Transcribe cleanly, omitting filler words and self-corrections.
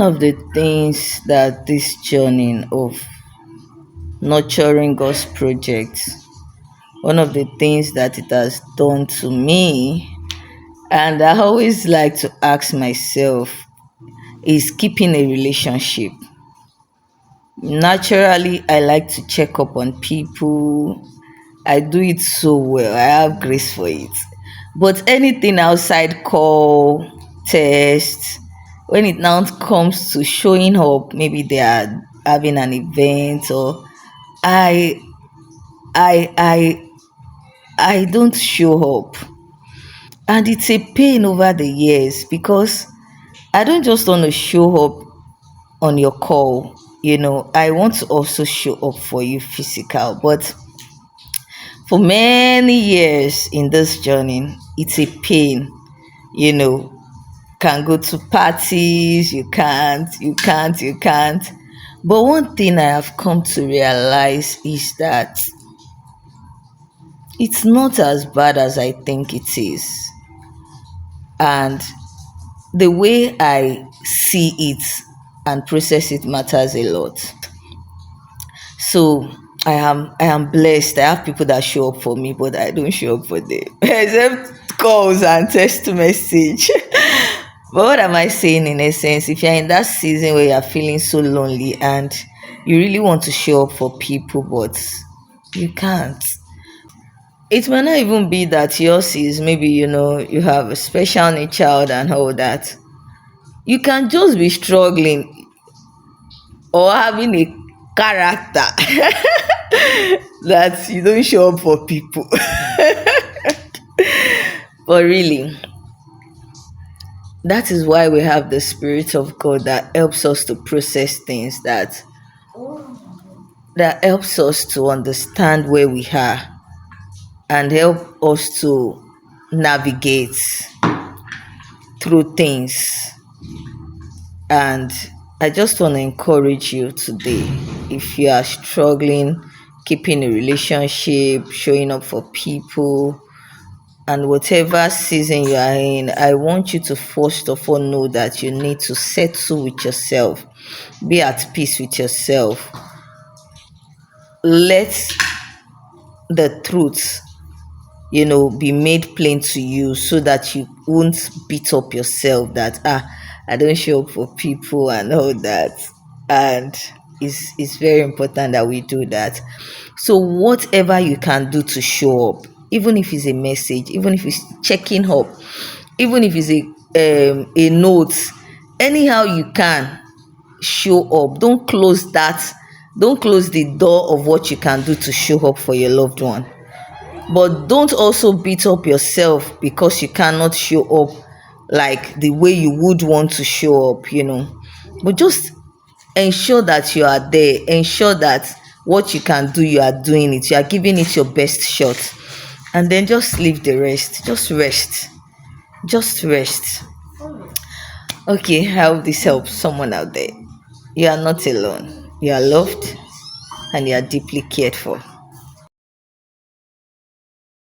One of the things that this journey of nurturing God's project, one of the things that it has done to me, and I always like to ask myself, is keeping a relationship. Naturally, I like to check up on people. I do it so well. I have grace for it. But anything outside call, test, when it now comes to showing up, maybe they are having an event or I I I I don't show up. And it's a pain over the years because I don't just want to show up on your call. I want to also show up for you physical. But for many years in this journey, it's a pain. You know, can go to parties, you can't. But one thing I have come to realize is that it's not as bad as I think it is. And the way I see it and process it matters a lot. So I am blessed. I have people that show up for me, but I don't show up for them. Except calls and text message. But what am I saying in essence? If you're in that season where you're feeling so lonely and you really want to show up for people, but you can't. It might not even be that yours is maybe, you have a special need child and all that. You can just be struggling or having a character that you don't show up for people. But really, that is why we have the Spirit of God that helps us to process things, that helps us to understand where we are and help us to navigate through things. And I just want to encourage you today, if you are struggling keeping a relationship, showing up for people, and whatever season you are in, I want you to first of all know that you need to settle with yourself, be at peace with yourself. Let the truth, be made plain to you so that you won't beat up yourself that I don't show up for people and all that. And it's very important that we do that. So whatever you can do to show up, even if it's a message, even if it's checking up, even if it's a note, anyhow you can show up. Don't close the door of what you can do to show up for your loved one. But don't also beat up yourself because you cannot show up like the way you would want to show up. But just ensure that you are there. Ensure that what you can do, you are doing it. You are giving it your best shot. And then just leave the rest. Just rest. Just rest. Okay, I hope this helps someone out there. You are not alone. You are loved and you are deeply cared for.